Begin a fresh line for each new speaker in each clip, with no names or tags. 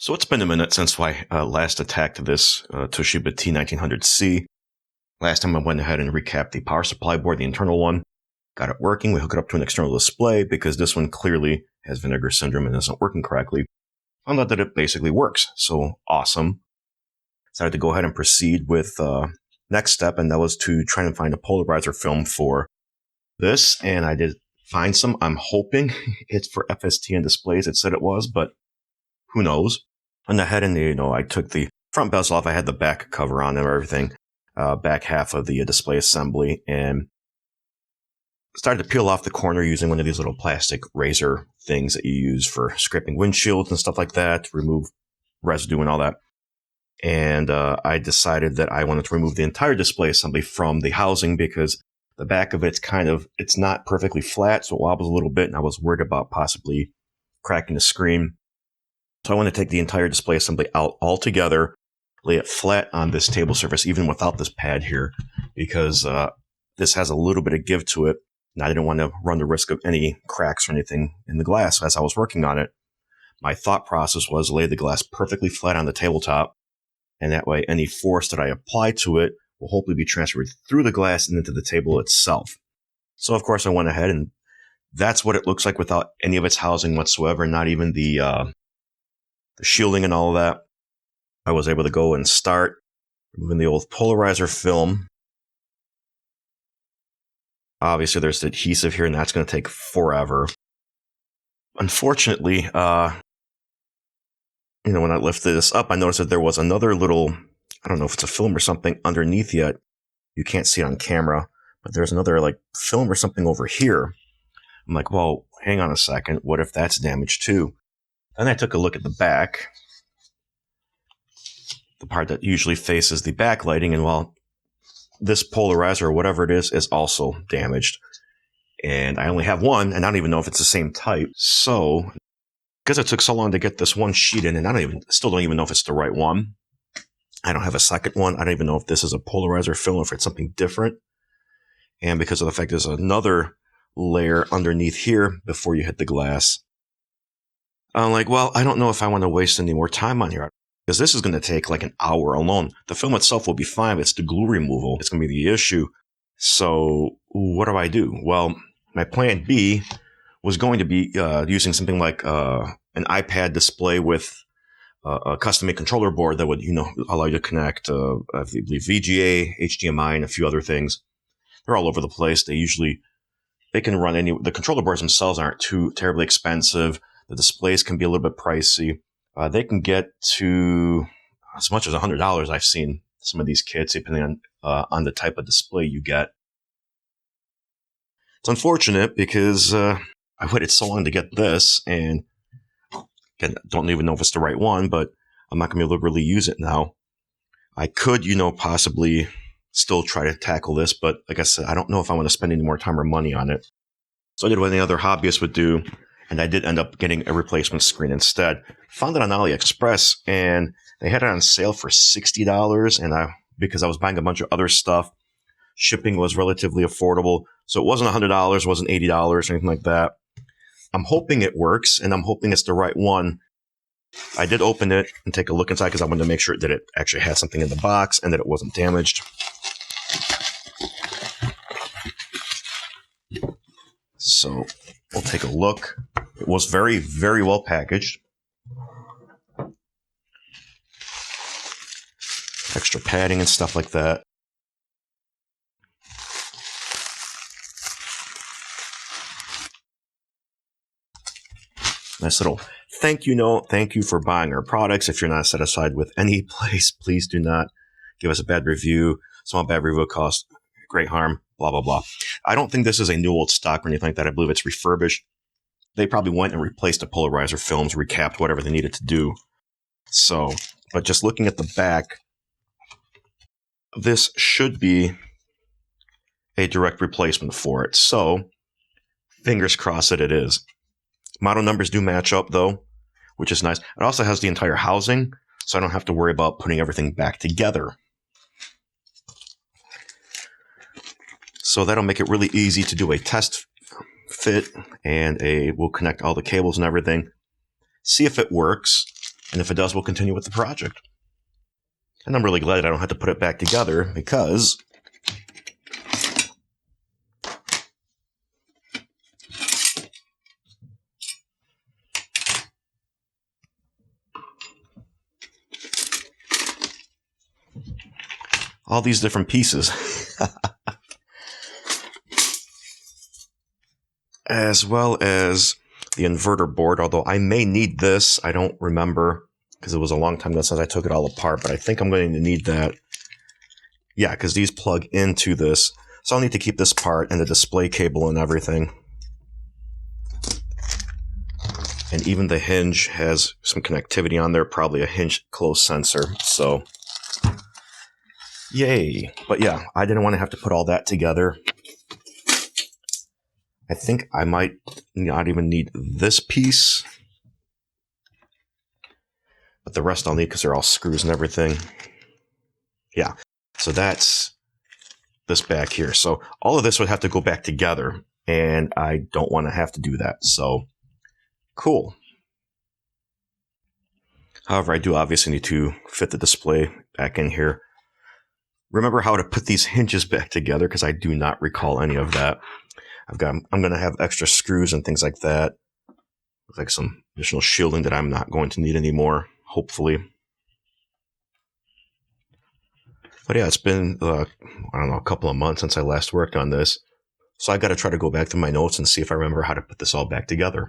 So it's been a minute since I last attacked this Toshiba T1900C. Last time I went ahead and recapped the power supply board, the internal one. Got it working. We hook it up to an external display because this one clearly has vinegar syndrome and isn't working correctly. Found out that it basically works. So awesome. Decided to go ahead and proceed with next step, and that was to try and find a polarizer film for this. And I did find some. I'm hoping it's for FST and displays. It said it was, but who knows? On the head and I took the front bezel off. I had the back cover on and everything, back half of the display assembly, and started to peel off the corner using one of these little plastic razor things that you use for scraping windshields and stuff like that, to remove residue and all that. And I decided that I wanted to remove the entire display assembly from the housing because the back of it's not perfectly flat, so it wobbles a little bit, and I was worried about possibly cracking the screen. So I want to take the entire display assembly out altogether, lay it flat on this table surface, even without this pad here, because this has a little bit of give to it, and I didn't want to run the risk of any cracks or anything in the glass as I was working on it. My thought process was lay the glass perfectly flat on the tabletop, and that way any force that I apply to it will hopefully be transferred through the glass and into the table itself. So, of course, I went ahead, and that's what it looks like without any of its housing whatsoever, not even the shielding and all of that. I was able to go and start removing the old polarizer film. Obviously, there's the adhesive here, and that's going to take forever. Unfortunately, when I lifted this up, I noticed that there was another little, I don't know if it's a film or something underneath yet. You can't see it on camera, but there's another film or something over here. I'm like, well, hang on a second. What if that's damaged too? Then I took a look at the back, the part that usually faces the backlighting, and well, this polarizer or whatever it is also damaged. And I only have one, and I don't even know if it's the same type. So, because it took so long to get this one sheet in, and I still don't even know if it's the right one. I don't have a second one. I don't even know if this is a polarizer film or if it's something different. And because of the fact there's another layer underneath here before you hit the glass, I'm like, well, I don't know if I want to waste any more time on here, because this is going to take like an hour alone. The film itself will be fine, but it's the glue removal. It's going to be the issue. So what do I do? Well, my plan B was going to be using something like an iPad display with a custom-made controller board that would, allow you to connect, I believe, VGA, HDMI, and a few other things. They're all over the place. They can run the controller boards themselves aren't too terribly expensive. The displays can be a little bit pricey. They can get to as much as $100. I've seen some of these kits, depending on the type of display you get. It's unfortunate because I waited so long to get this, and again, don't even know if it's the right one, but I'm not going to be able to really use it now. I could, possibly still try to tackle this, but like I said, I don't know if I want to spend any more time or money on it. So I did what any other hobbyist would do, and I did end up getting a replacement screen instead. Found it on AliExpress, and they had it on sale for $60, and because I was buying a bunch of other stuff, shipping was relatively affordable. So it wasn't $100, it wasn't $80 or anything like that. I'm hoping it works, and I'm hoping it's the right one. I did open it and take a look inside because I wanted to make sure that it actually had something in the box and that it wasn't damaged. So we'll take a look. It was very, very well packaged. Extra padding and stuff like that. Nice little thank you note. Thank you for buying our products. If you're not satisfied with any place, please do not give us a bad review. Small bad review costs great harm, blah, blah, blah. I don't think this is a new old stock or anything like that. I believe it's refurbished. They probably went and replaced the polarizer films, recapped whatever they needed to do. So, but just looking at the back, this should be a direct replacement for it. So, fingers crossed that it is. Model numbers do match up, though, which is nice. It also has the entire housing, so I don't have to worry about putting everything back together. So that'll make it really easy to do a test fit, and we'll connect all the cables and everything, see if it works. And if it does, we'll continue with the project. And I'm really glad I don't have to put it back together because all these different pieces. As well as the inverter board, although I may need this. I don't remember because it was a long time ago since I took it all apart, but I think I'm going to need that. Yeah, because these plug into this. So I'll need to keep this part and the display cable and everything. And even the hinge has some connectivity on there, probably a hinge close sensor. So, yay. But yeah, I didn't want to have to put all that together. I think I might not even need this piece. But the rest I'll need because they're all screws and everything. Yeah, so that's this back here. So all of this would have to go back together. And I don't want to have to do that. So, cool. However, I do obviously need to fit the display back in here. Remember how to put these hinges back together because I do not recall any of that. I'm going to have extra screws and things like that. Like some additional shielding that I'm not going to need anymore, hopefully. But yeah, it's been, I don't know, a couple of months since I last worked on this. So I got to try to go back to my notes and see if I remember how to put this all back together.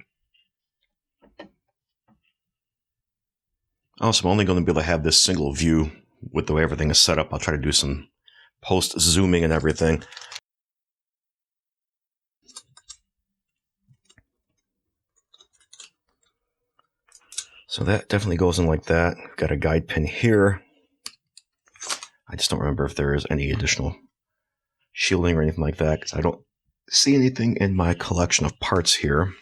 Also, I'm only going to be able to have this single view with the way everything is set up. I'll try to do some post-zooming and everything. So that definitely goes in like that. I've got a guide pin here. I just don't remember if there is any additional shielding or anything like that because I don't see anything in my collection of parts here.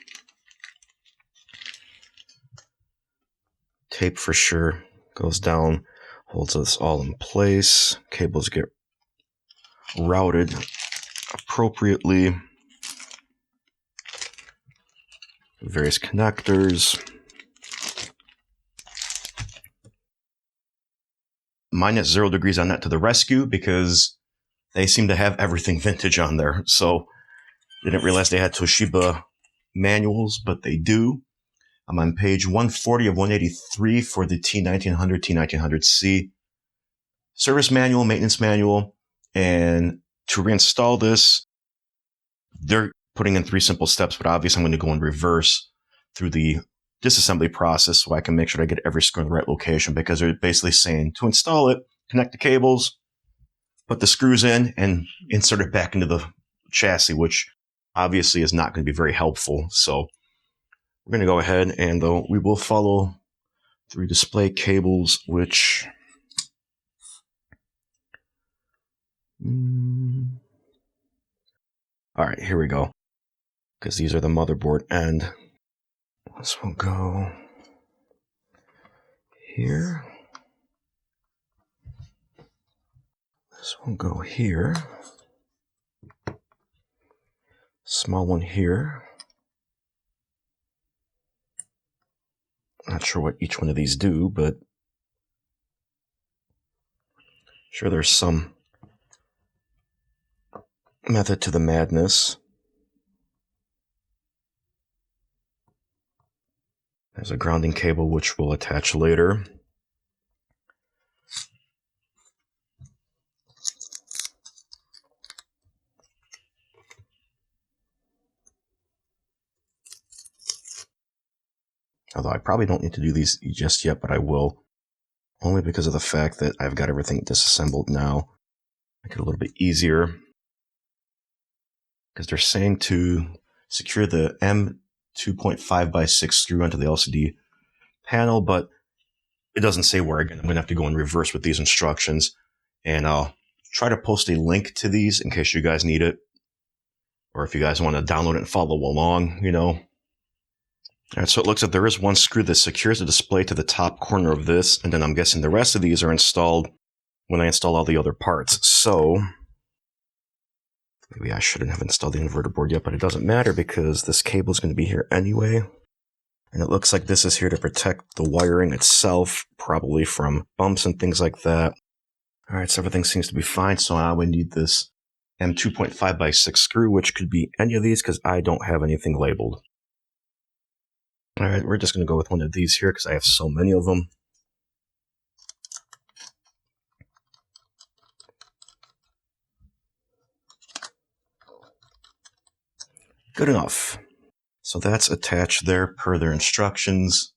Tape for sure goes down, holds us all in place. Cables get routed appropriately. Various connectors. Minus 0 degrees on that to the rescue because they seem to have everything vintage on there. So I didn't realize they had Toshiba manuals, but they do. I'm on page 140 of 183 for the T1900, T1900C. Service manual, maintenance manual. And to reinstall this, they're putting in 3 simple steps, but obviously I'm going to go in reverse through the disassembly process so I can make sure I get every screw in the right location because they're basically saying to install it, connect the cables, put the screws in, and insert it back into the chassis, which obviously is not going to be very helpful. So we're going to go ahead and we will follow 3 display cables, which all right, here we go. Because these are the motherboard end. This will go here. This will go here. Small one here. Not sure what each one of these do, but sure there's some method to the madness. There's a grounding cable which we'll attach later. Although I probably don't need to do these just yet, but I will. Only because of the fact that I've got everything disassembled now. Make it a little bit easier. Because they're saying to secure the M2.5x6 screw onto the LCD panel, but it doesn't say where. Again, I'm going to have to go in reverse with these instructions. And I'll try to post a link to these in case you guys need it. Or if you guys want to download it and follow along, you know. All right, so it looks like there is one screw that secures the display to the top corner of this, and then I'm guessing the rest of these are installed when I install all the other parts. So maybe I shouldn't have installed the inverter board yet, but it doesn't matter because this cable is going to be here anyway. And it looks like this is here to protect the wiring itself, probably from bumps and things like that. All right, so everything seems to be fine. So now we need this M2.5x6 screw, which could be any of these because I don't have anything labeled. All right, we're just going to go with one of these here because I have so many of them. Good enough. So that's attached there per their instructions.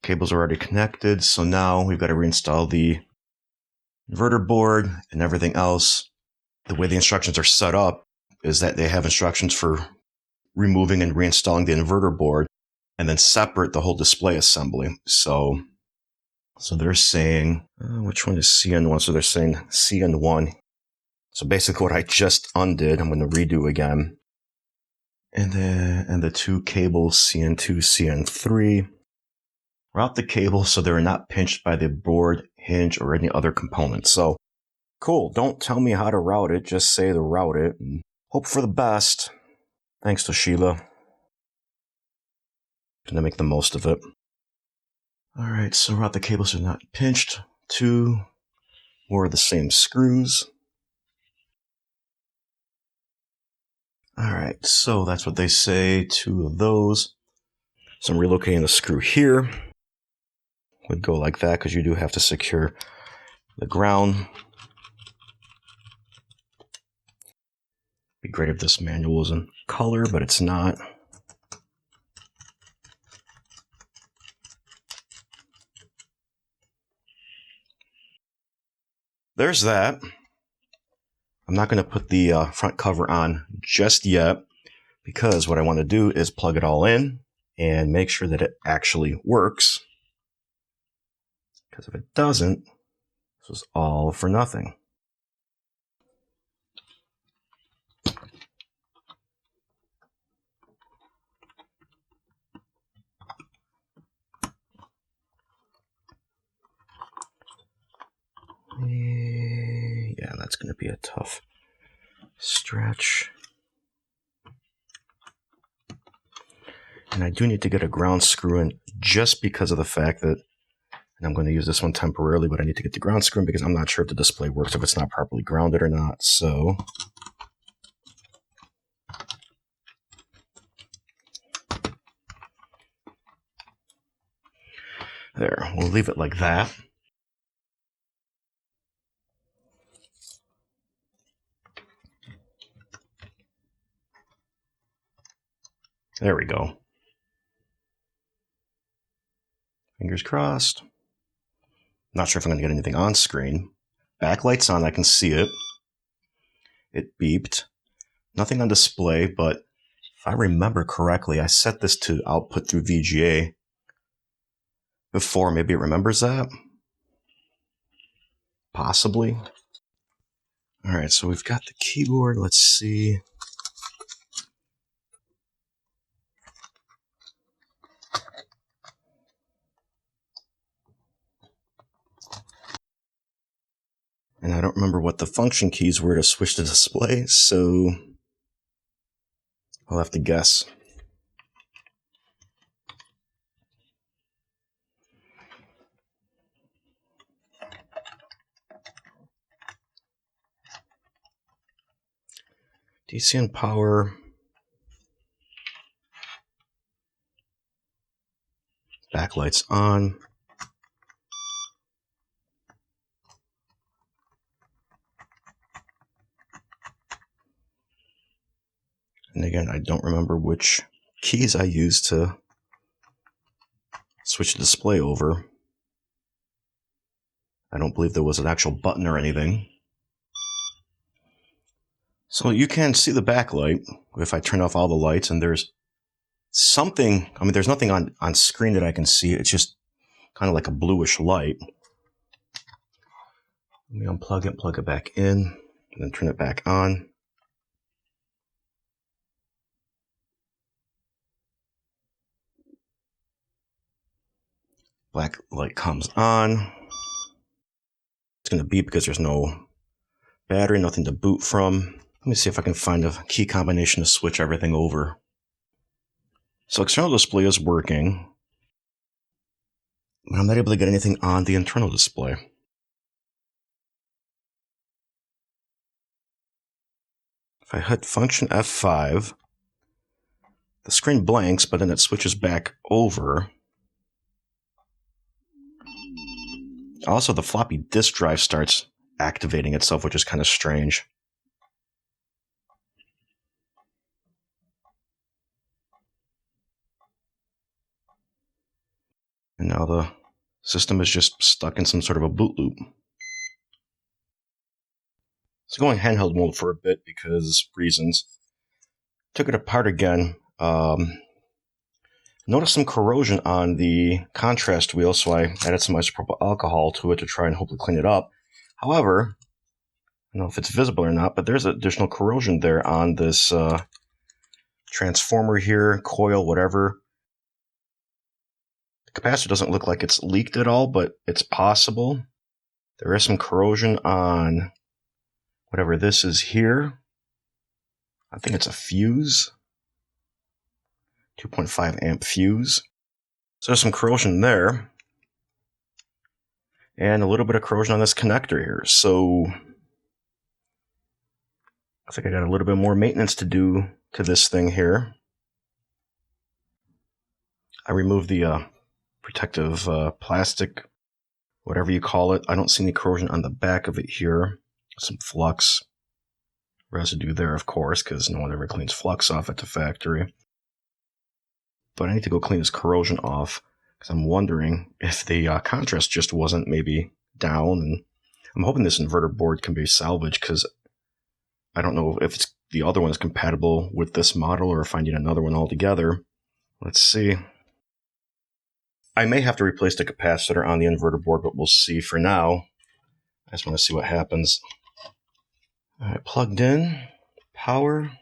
Cables are already connected, so now we've got to reinstall the inverter board and everything else. The way the instructions are set up is that they have instructions for removing and reinstalling the inverter board and then separate the whole display assembly. So they're saying, which one is CN1? So they're saying CN1. So basically what I just undid, I'm going to redo again. And the two cables, CN2, CN3. Route the cables so they're not pinched by the board, hinge, or any other component. So, cool. Don't tell me how to route it. Just say to route it. And hope for the best. Thanks, Toshiba. Gonna make the most of it. Alright, so route the cables are not pinched. 2 more of the same screws. Alright, so that's what they say. 2 of those. So I'm relocating the screw here. Would go like that because you do have to secure the ground. Be great if this manual was in color, but it's not. There's that. I'm not going to put the front cover on just yet because what I want to do is plug it all in and make sure that it actually works. Because if it doesn't, this is all for nothing. Yeah, that's going to be a tough stretch. And I do need to get a ground screw in just because of the fact that, and I'm going to use this one temporarily, but I need to get the ground screw in because I'm not sure if the display works if it's not properly grounded or not. So there, we'll leave it like that. There we go. Fingers crossed. Not sure if I'm going to get anything on screen. Backlight's on, I can see it. It beeped. Nothing on display, but if I remember correctly, I set this to output through VGA before. Maybe it remembers that? Possibly. Alright, so we've got the keyboard. Let's see. And I don't remember what the function keys were to switch the display, so I'll have to guess. DC and power. Backlight's on. And again, I don't remember which keys I used to switch the display over. I don't believe there was an actual button or anything. So you can see the backlight if I turn off all the lights, and there's something, I mean, there's nothing on screen that I can see. It's just kind of like a bluish light. Let me unplug it, plug it back in, and then turn it back on. Black light comes on. It's going to beep because there's no battery, nothing to boot from. Let me see if I can find a key combination to switch everything over. So external display is working. I'm not able to get anything on the internal display. If I hit function F5, the screen blanks, but then it switches back over. Also, the floppy disk drive starts activating itself, which is kind of strange. And now the system is just stuck in some sort of a boot loop. So going handheld mode for a bit because reasons. Took it apart again. Noticed some corrosion on the contrast wheel, so I added some isopropyl alcohol to it to try and hopefully clean it up. However, I don't know if it's visible or not, but there's additional corrosion there on this transformer here, coil, whatever. The capacitor doesn't look like it's leaked at all, but it's possible. There is some corrosion on whatever this is here. I think it's a fuse. 2.5 amp fuse. So there's some corrosion there. And a little bit of corrosion on this connector here. So I think I got a little bit more maintenance to do to this thing here. I removed the protective plastic, whatever you call it. I don't see any corrosion on the back of it here. Some flux residue there, of course, because no one ever cleans flux off at the factory. But I need to go clean this corrosion off because I'm wondering if the contrast just wasn't maybe down. And I'm hoping this inverter board can be salvaged because I don't know if the other one is compatible with this model or if I need another one altogether. Let's see. I may have to replace the capacitor on the inverter board, but we'll see. For now, I just want to see what happens. All right, plugged in, power,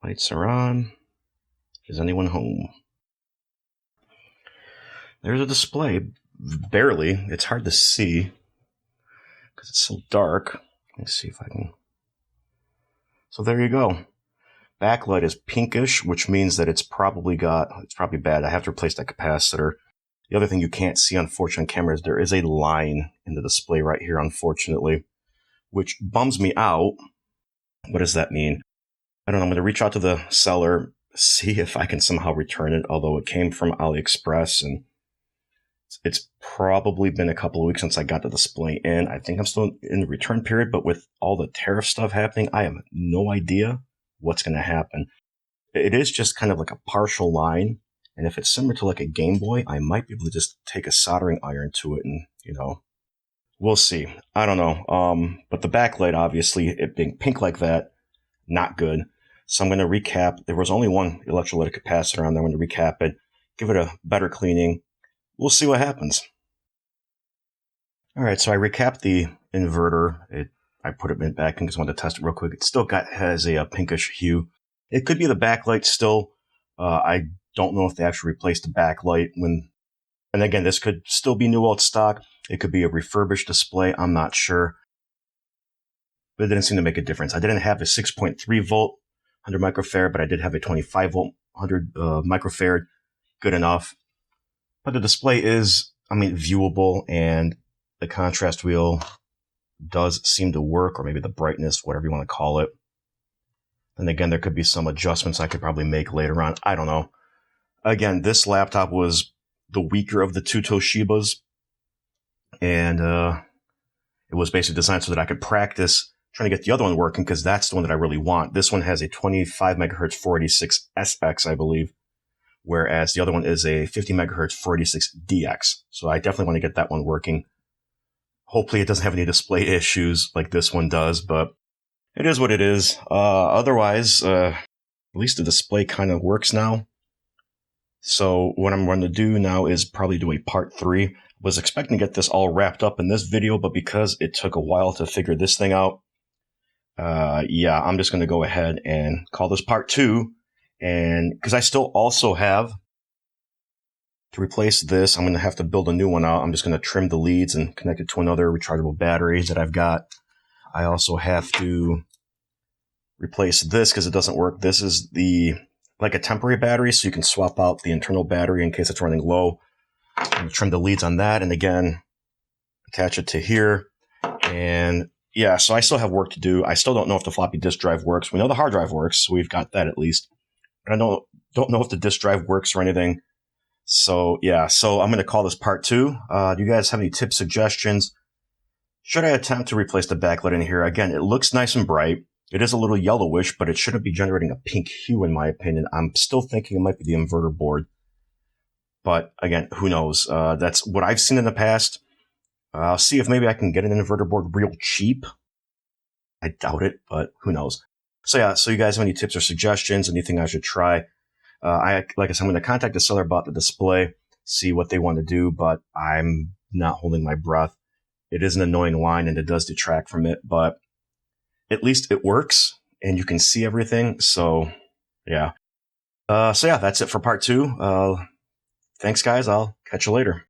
lights are on. Is anyone home? There's a display, barely. It's hard to see because it's so dark. Let's see if I can. So there you go. Backlight is pinkish, which means that it's probably bad. I have to replace that capacitor. The other thing you can't see, unfortunately, on camera is there is a line in the display right here, unfortunately, which bums me out. What does that mean? I don't know. I'm going to reach out to the seller, see if I can somehow return it, although it came from AliExpress, and it's probably been a couple of weeks since I got the display in. I think I'm still in the return period, but with all the tariff stuff happening, I have no idea what's going to happen. It is just kind of like a partial line, and if it's similar to like a Game Boy, I might be able to just take a soldering iron to it and, we'll see. I don't know. But the backlight, obviously, it being pink like that, not good. So I'm going to recap. There was only one electrolytic capacitor on there. I'm going to recap it, give it a better cleaning. We'll see what happens. All right, so I recapped the inverter. I put it back in because I wanted to test it real quick. It still has a pinkish hue. It could be the backlight still. I don't know if they actually replaced the backlight and again, this could still be new old stock. It could be a refurbished display. I'm not sure. But it didn't seem to make a difference. I didn't have a 6.3 volt 100 microfarad, but I did have a 25 volt 100 microfarad. Good enough. But the display is, viewable, and the contrast wheel does seem to work, or maybe the brightness, whatever you want to call it. And again, there could be some adjustments I could probably make later on. I don't know. Again, this laptop was the weaker of the two Toshibas, and it was basically designed so that I could practice trying to get the other one working, because that's the one that I really want. This one has a 25 megahertz 486 SX, I believe, whereas the other one is a 50 megahertz 486 DX. So I definitely want to get that one working. Hopefully it doesn't have any display issues like this one does, but it is what it is. Otherwise, at least the display kind of works now. So what I'm going to do now is probably do a part 3. Was expecting to get this all wrapped up in this video, but because it took a while to figure this thing out, I'm just going to go ahead and call this part 2. And because I still also have to replace this, I'm going to have to build a new one out. I'm just going to trim the leads and connect it to another rechargeable battery that I've got. I also have to replace this because it doesn't work. This is the like a temporary battery, so you can swap out the internal battery in case it's running low. And trim the leads on that, and again, attach it to here. And yeah, so I still have work to do. I still don't know if the floppy disk drive works. We know the hard drive works, so we've got that at least. But I don't know if the disk drive works or anything. So yeah, so I'm going to call this part 2. Do you guys have any tips, suggestions? Should I attempt to replace the backlight in here? Again, it looks nice and bright. It is a little yellowish, but it shouldn't be generating a pink hue in my opinion. I'm still thinking it might be the inverter board. But again, who knows? That's what I've seen in the past. I'll see if maybe I can get an inverter board real cheap. I doubt it, but who knows? So yeah, so you guys have any tips or suggestions, anything I should try? Like I said, I'm going to contact the seller about the display, see what they want to do, but I'm not holding my breath. It is an annoying line and it does detract from it, but at least it works and you can see everything. So yeah. So yeah, that's it for part 2. Thanks guys. I'll catch you later.